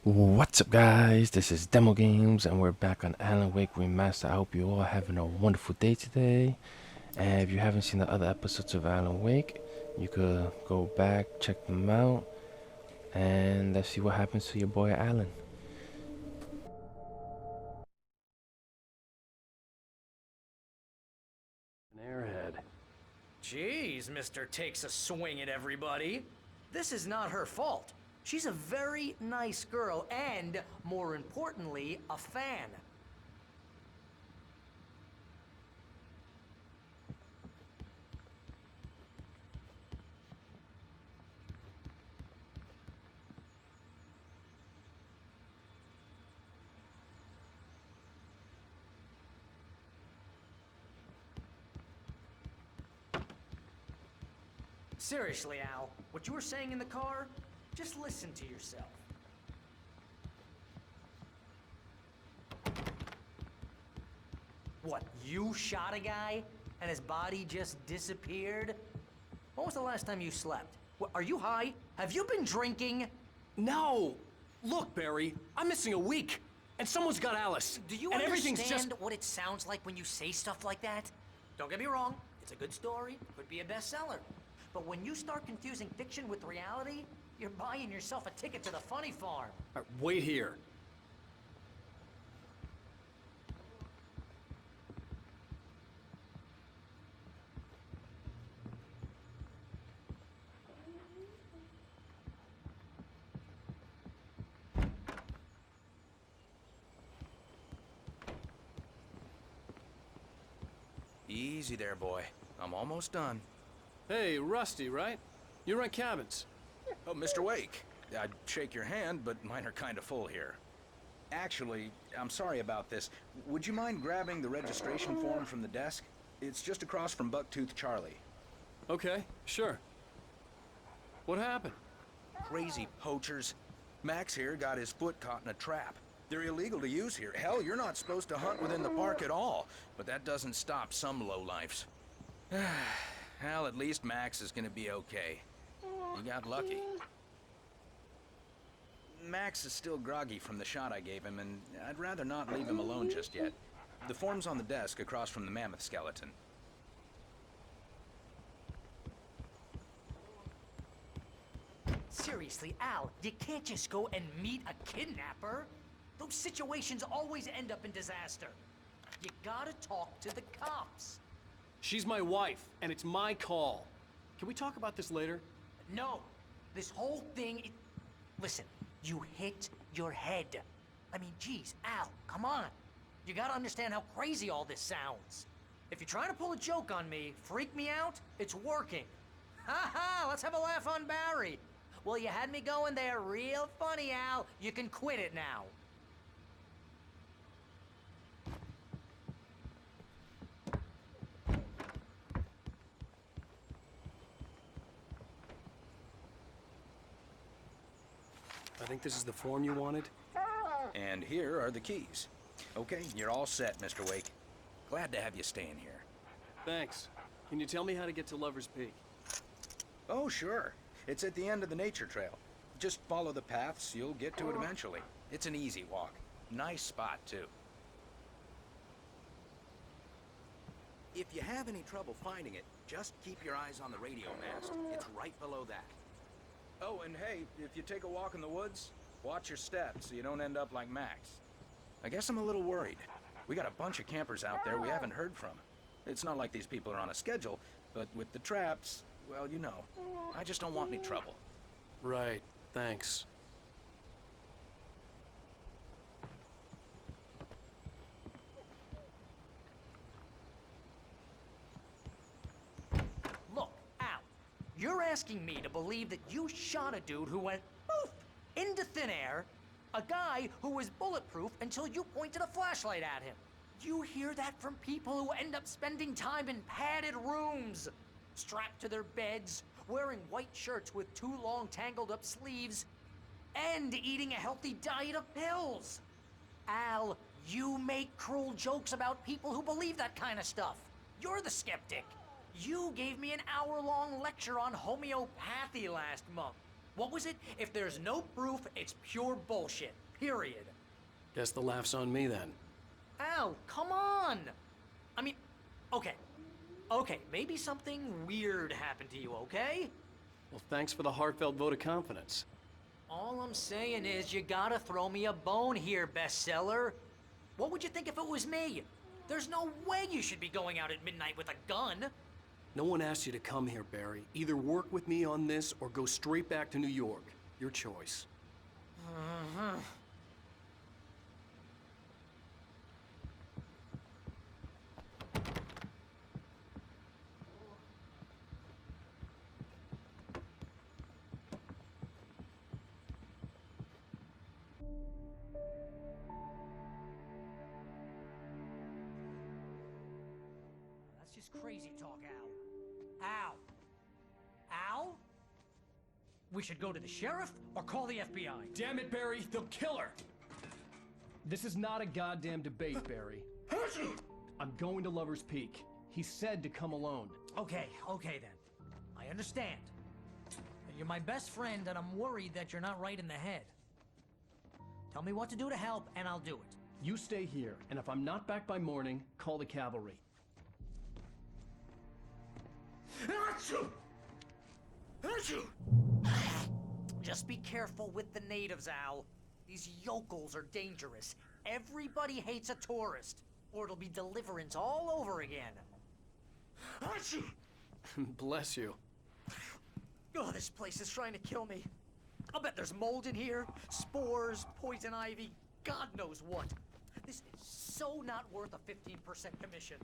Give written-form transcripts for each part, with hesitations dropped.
What's up, guys? This is Demo Games, and we're back on Alan Wake Remastered. I hope you all having a wonderful day today. And if you haven't seen the other episodes of Alan Wake, you could go back, check them out, and let's see what happens to your boy Alan. An airhead. Jeez, Mr. Takes a swing at everybody. This is not her fault. She's a very nice girl and, more importantly, a fan. Seriously, Al, what you were saying in the car, just listen to yourself. What, you shot a guy and his body just disappeared? When was the last time you slept? What, are you high? Have you been drinking? No! Look, Barry, I'm missing a week, and someone's got Alice. Do you and understand everything's just... what it sounds like when you say stuff like that? Don't get me wrong, it's a good story, could be a bestseller. But when you start confusing fiction with reality, you're buying yourself a ticket to the funny farm. All right, wait here. Easy there, boy. I'm almost done. Hey, Rusty, right? You rent cabins. Oh, Mr. Wake. I'd shake your hand, but mine are kind of full here. Actually, I'm sorry about this. Would you mind grabbing the registration form from the desk? It's just across from Bucktooth Charlie. Okay, sure. What happened? Crazy poachers. Max here got his foot caught in a trap. They're illegal to use here. Hell, you're not supposed to hunt within the park at all. But that doesn't stop some lowlifes. Hell, at least Max is gonna be okay. He got lucky. Max is still groggy from the shot I gave him, and I'd rather not leave him alone just yet. The form's on the desk across from the mammoth skeleton. Seriously, Al, you can't just go and meet a kidnapper. Those situations always end up in disaster. You gotta talk to the cops. She's my wife, and it's my call. Can we talk about this later? No, this whole thing, listen, you hit your head. I mean, geez, Al, come on. You gotta understand how crazy all this sounds. If you're trying to pull a joke on me, freak me out, it's working. Ha ha, let's have a laugh on Barry. Well, you had me going there real funny, Al. You can quit it now. I think this is the form you wanted. And here are the keys. Okay, you're all set, Mr. Wake. Glad to have you staying here. Thanks. Can you tell me how to get to Lover's Peak? Oh, sure. It's at the end of the nature trail. Just follow the paths, you'll get to it eventually. It's an easy walk. Nice spot, too. If you have any trouble finding it, just keep your eyes on the radio mast. It's right below that. Oh, and hey, if you take a walk in the woods, watch your steps so you don't end up like Max. I guess I'm a little worried. We got a bunch of campers out there we haven't heard from. It's not like these people are on a schedule, but with the traps, well, you know. I just don't want any trouble. Right, thanks. Look, Al, you're asking me to believe that you shot a dude who went poof into thin air, a guy who was bulletproof until you pointed a flashlight at him. You hear that from people who end up spending time in padded rooms, strapped to their beds, wearing white shirts with too long tangled up sleeves, and eating a healthy diet of pills. Al, you make cruel jokes about people who believe that kind of stuff. You're the skeptic. You gave me an hour-long lecture on homeopathy last month. What was it? If there's no proof, it's pure bullshit. Period. Guess the laugh's on me then. Al, come on! I mean, okay. Okay, maybe something weird happened to you, okay? Well, thanks for the heartfelt vote of confidence. All I'm saying is you gotta throw me a bone here, bestseller. What would you think if it was me? There's no way you should be going out at midnight with a gun. No one asked you to come here, Barry. Either work with me on this or go straight back to New York. Your choice. That's just crazy talk, Al. Al? Al? We should go to the sheriff or call the FBI. Damn it, Barry, they'll kill her! This is not a goddamn debate, Barry. I'm going to Lover's Peak. He said to come alone. Okay then. I understand. You're my best friend and I'm worried that you're not right in the head. Tell me what to do to help and I'll do it. You stay here, and if I'm not back by morning, call the cavalry. Just be careful with the natives, Al. These yokels are dangerous. Everybody hates a tourist, or it'll be Deliverance all over again. Bless you. Oh, this place is trying to kill me. I'll bet there's mold in here, spores, poison ivy, God knows what. This is so not worth a 15% commission.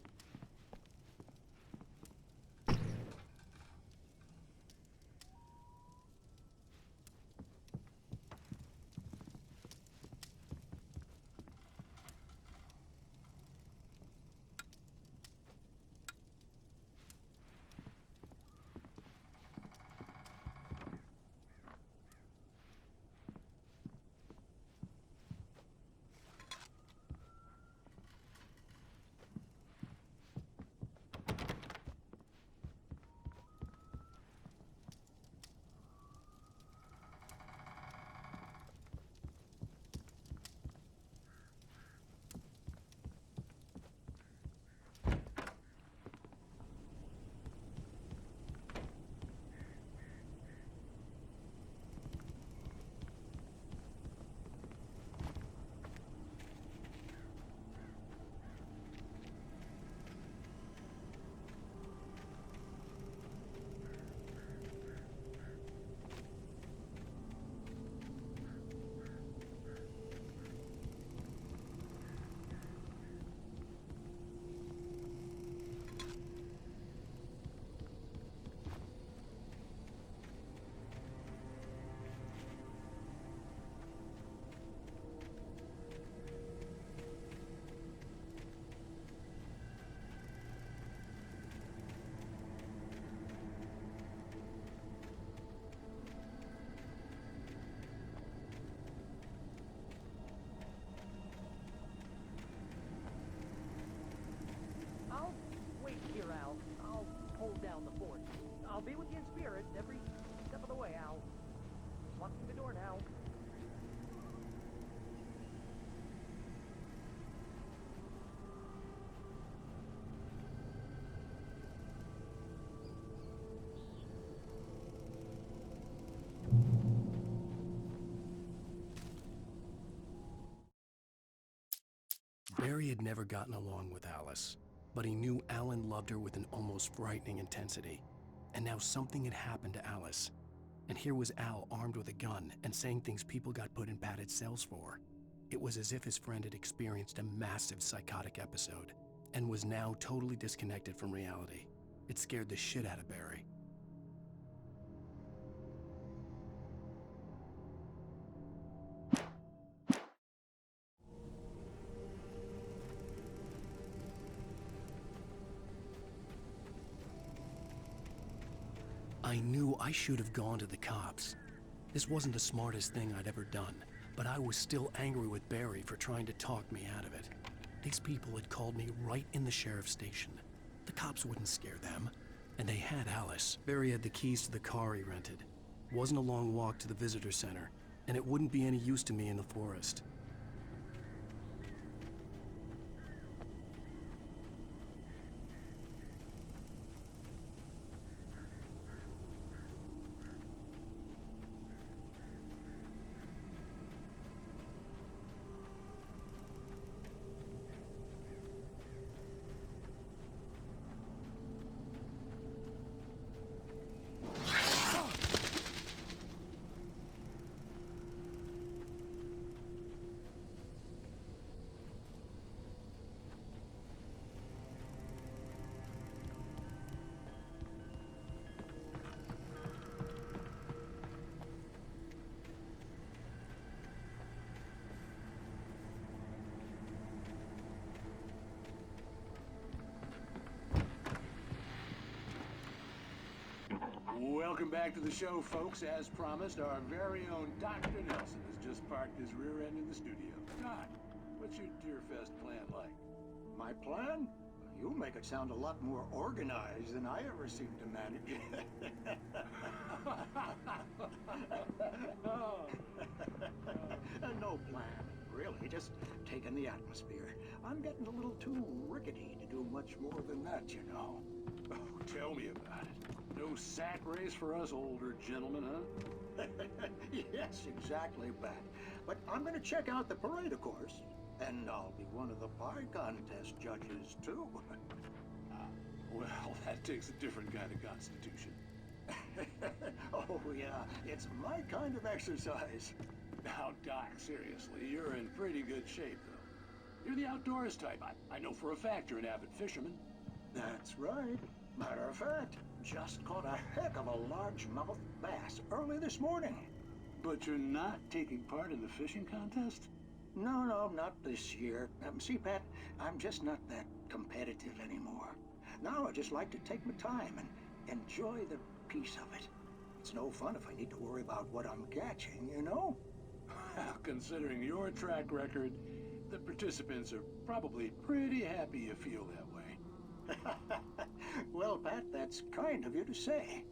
Wait here, Al. I'll hold down the fort. I'll be with you in spirit every step of the way, Al. Walk through the door now. Barry had never gotten along with Alice, but he knew Alan loved her with an almost frightening intensity. And now something had happened to Alice. And here was Al armed with a gun and saying things people got put in padded cells for. It was as if his friend had experienced a massive psychotic episode and was now totally disconnected from reality. It scared the shit out of Barry. I knew I should have gone to the cops. This wasn't the smartest thing I'd ever done, but I was still angry with Barry for trying to talk me out of it. These people had called me right in the sheriff's station. The cops wouldn't scare them, and they had Alice. Barry had the keys to the car he rented. Wasn't a long walk to the visitor center, and it wouldn't be any use to me in the forest. Welcome back to the show, folks. As promised, our very own Dr. Nelson has just parked his rear end in the studio. Doc, what's your Deerfest plan like? My plan? You make it sound a lot more organized than I ever seem to manage. No plan, really. Just taking the atmosphere. I'm getting a little too rickety to do much more than that, you know. Oh, tell me about it. No sack race for us older gentlemen, huh? Yes, exactly, Bat. But I'm going to check out the parade, of course. And I'll be one of the pie contest judges, too. Well, that takes a different kind of constitution. Oh, yeah. It's my kind of exercise. Now, Doc, seriously, you're in pretty good shape, though. You're the outdoors type. I know for a fact you're an avid fisherman. That's right. Matter of fact, just caught a heck of a largemouth bass early this morning. But you're not taking part in the fishing contest? No, not this year. See, Pat, I'm just not that competitive anymore. Now I just like to take my time and enjoy the peace of it. It's no fun if I need to worry about what I'm catching, you know? Well, considering your track record, the participants are probably pretty happy you feel that way. Well, Pat, that's kind of you to say.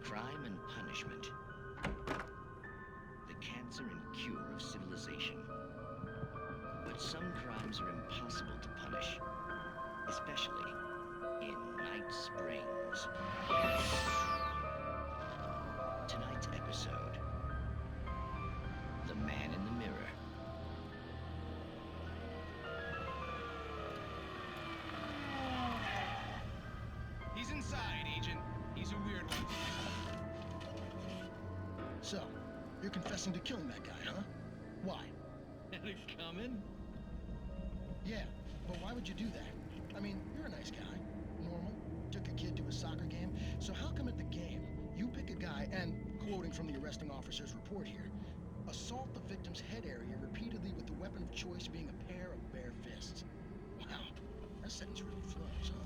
Crime and punishment. The cancer and cure of civilization. But some crimes are impossible to punish, especially in Night Springs. Tonight's episode, The Man in the Mirror. He's inside, Agent. He's a weird one. So, you're confessing to killing that guy, huh? Why? Had it coming? Yeah, but why would you do that? I mean, you're a nice guy. Normal. Took a kid to a soccer game. So how come at the game, you pick a guy and, quoting from the arresting officer's report here, Assault the victim's head area repeatedly with the weapon of choice being a pair of bare fists. Wow, that sentence really flows, huh?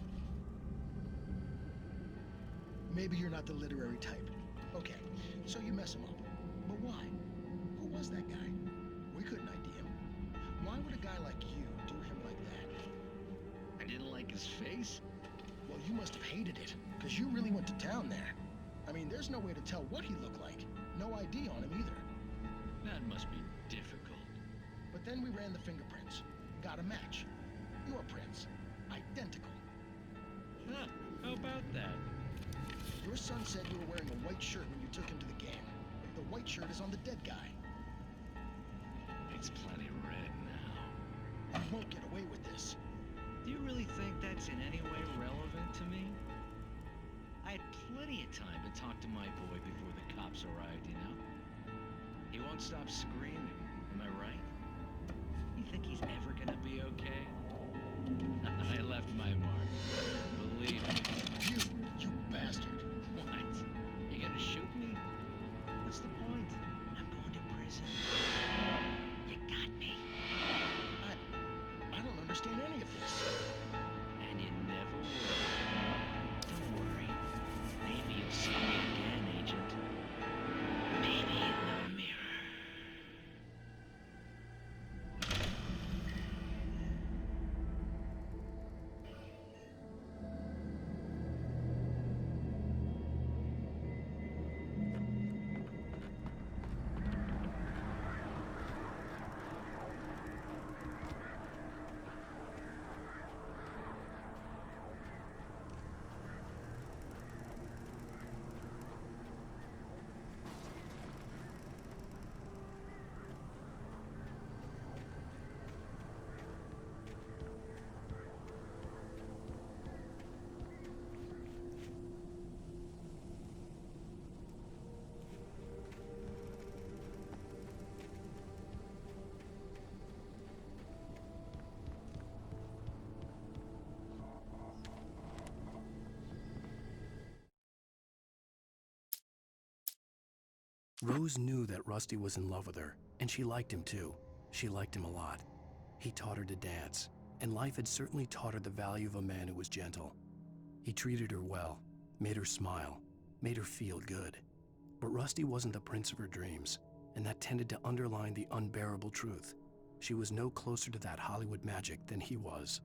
Maybe you're not the literary type. Okay, so you mess him up. But why? Who was that guy? We couldn't ID him. Why would a guy like you do him like that? I didn't like his face. Well, you must have hated it, because you really went to town there. I mean, there's no way to tell what he looked like. No ID on him either. That must be difficult. But then we ran the fingerprints. Got a match. Your prints. Identical. Huh, how about that? Your son said you were wearing a white shirt when you took him to the game. The white shirt is on the dead guy. It's plenty red now. You won't get away with this. Do you really think that's in any way relevant to me? I had plenty of time to talk to my boy before the cops arrived, you know? He won't stop screaming, am I right? You think he's ever gonna be okay? I left my mark. Believe me. You bastard. What? You gonna shoot me? What's the point? I'm going to prison. You got me. I don't understand any of this. And you never will. Don't worry. Maybe you'll see me again, Agent. Maybe in the mirror. Rose knew that Rusty was in love with her, and she liked him too. She liked him a lot. He taught her to dance, and life had certainly taught her the value of a man who was gentle. He treated her well, made her smile, made her feel good. But Rusty wasn't the prince of her dreams, and that tended to underline the unbearable truth. She was no closer to that Hollywood magic than he was.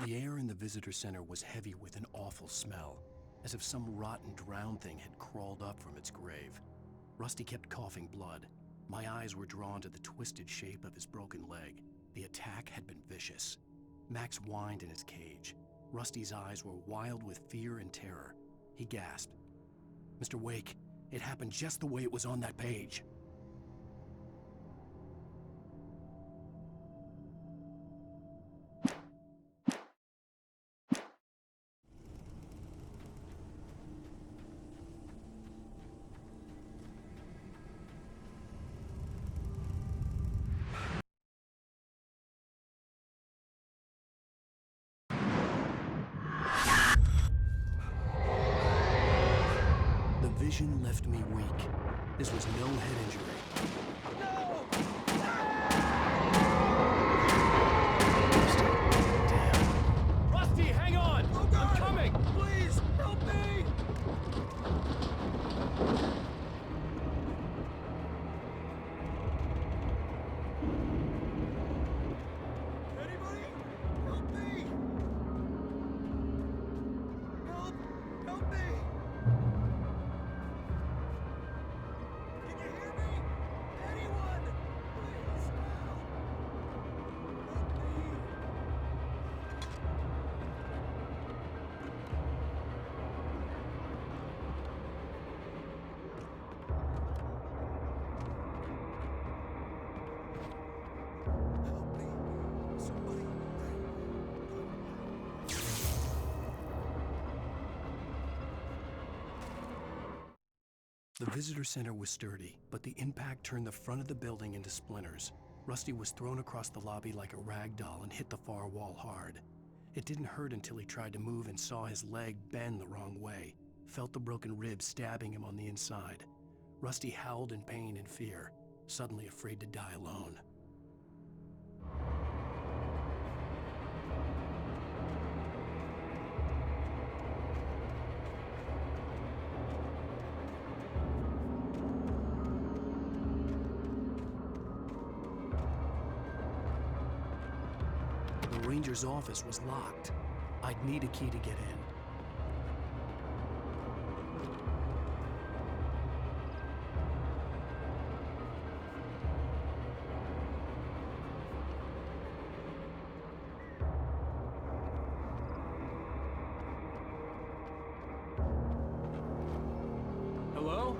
The air in the visitor center was heavy with an awful smell, as if some rotten drowned thing had crawled up from its grave. Rusty kept coughing blood. My eyes were drawn to the twisted shape of his broken leg. The attack had been vicious. Max whined in his cage. Rusty's eyes were wild with fear and terror. He gasped. "Mr. Wake, it happened just the way it was on that page." The vision left me weak. This was no head injury. Rusty, hang on! I'm coming! Please, help me! Anybody? Help me! Help me! Can you hear me? The visitor center was sturdy, but the impact turned the front of the building into splinters. Rusty was thrown across the lobby like a rag doll and hit the far wall hard. It didn't hurt until he tried to move and saw his leg bend the wrong way, felt the broken ribs stabbing him on the inside. Rusty howled in pain and fear, suddenly afraid to die alone. The ranger's office was locked. I'd need a key to get in. Hello?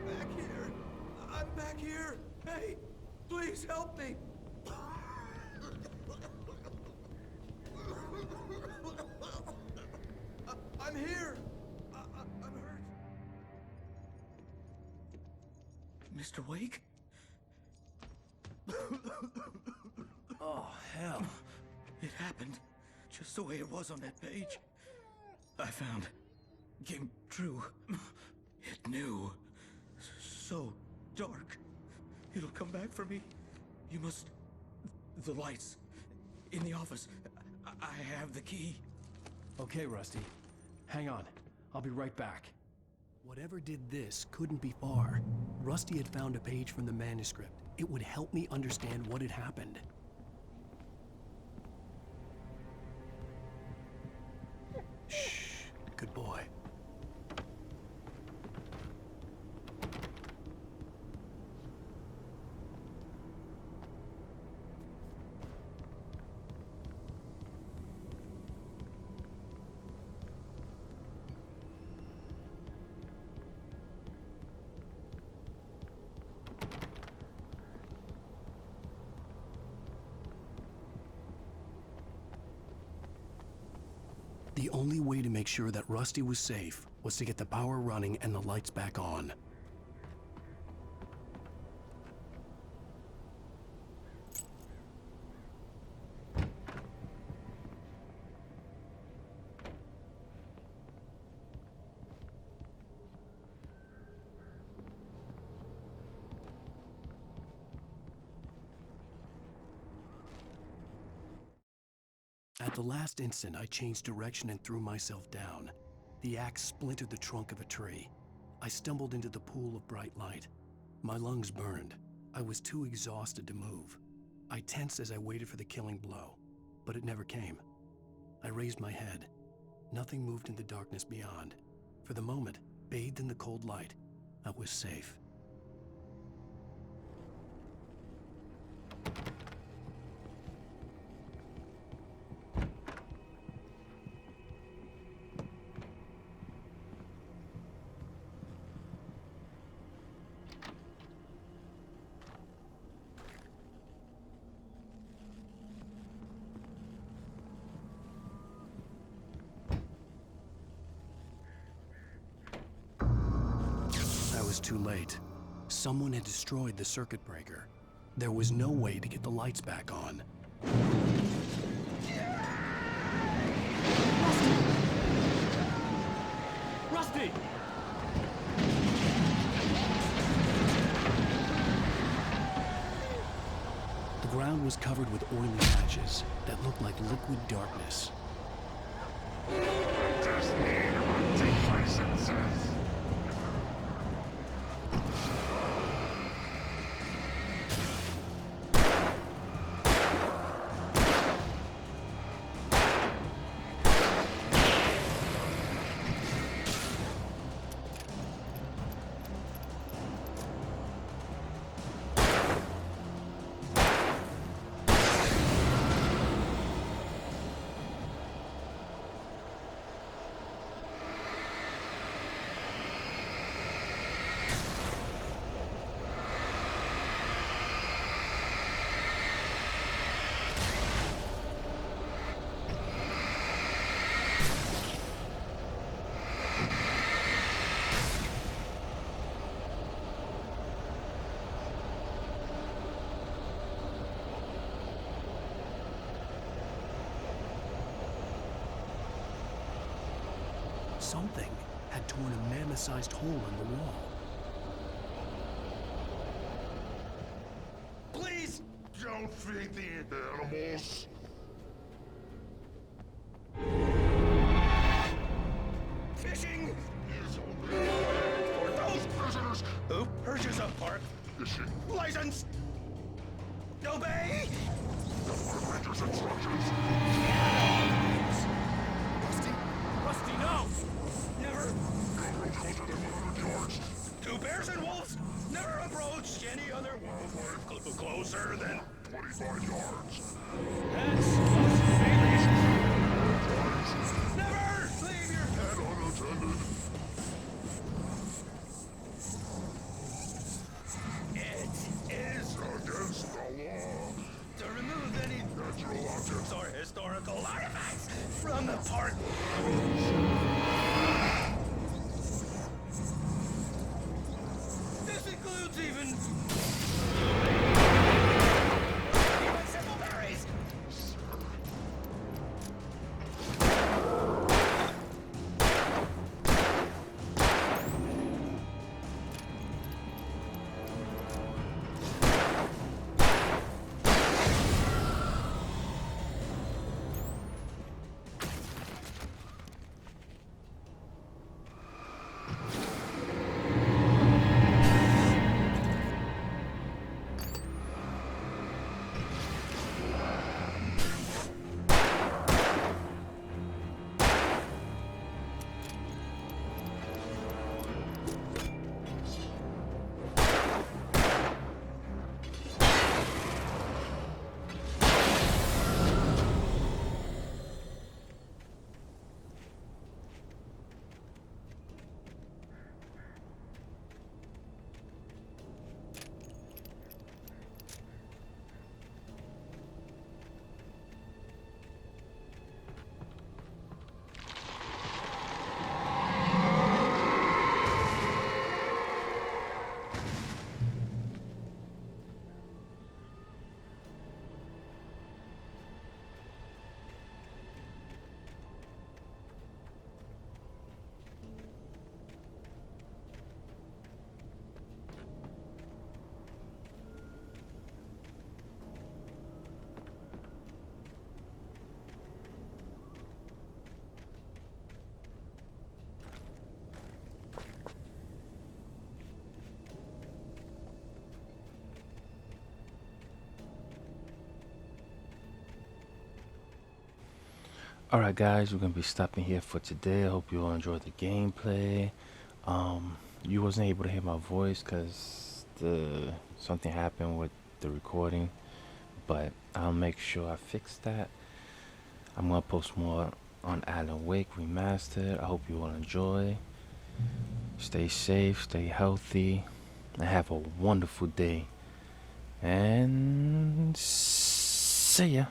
Back here! I'm back here! Hey, please help me! I'm here! I'm hurt. Mr. Wake? Oh, hell. It happened just the way it was on that page. I found. Came true. It knew. So dark. It'll come back for me. You must... The lights. In the office. I have the key. Okay, Rusty. Hang on. I'll be right back. Whatever did this couldn't be far. Rusty had found a page from the manuscript. It would help me understand what had happened. Shh. Good boy. The only way to make sure that Rusty was safe was to get the power running and the lights back on. At the last instant, I changed direction and threw myself down. The axe splintered the trunk of a tree. I stumbled into the pool of bright light. My lungs burned. I was too exhausted to move. I tensed as I waited for the killing blow, but it never came. I raised my head. Nothing moved in the darkness beyond. For the moment, bathed in the cold light, I was safe. Too late. Someone had destroyed the circuit breaker. There was no way to get the lights back on. Rusty! The ground was covered with oily patches that looked like liquid darkness. Something had torn a mammoth-sized hole in the wall. Please! Don't feed the animals! Fishing is only for those prisoners who purchase a park fishing license. Obey! The ranger's instructions. Rusty, no! Never! 100 yards. Two bears and wolves never approach any other wildlife closer than 25 yards. That's Australian. Never leave your And unattended. It is Against the law. to remove any Natural objects. or historical artifacts from the park. This includes even simple berries. Alright guys, we're gonna be stopping here for today. I hope you all enjoyed the gameplay. You wasn't able to hear my voice because something happened with the recording, but I'll make sure I fix that. I'm gonna post more on Alan Wake Remastered. I hope you all enjoy. Stay safe, stay healthy, and have a wonderful day. And see ya.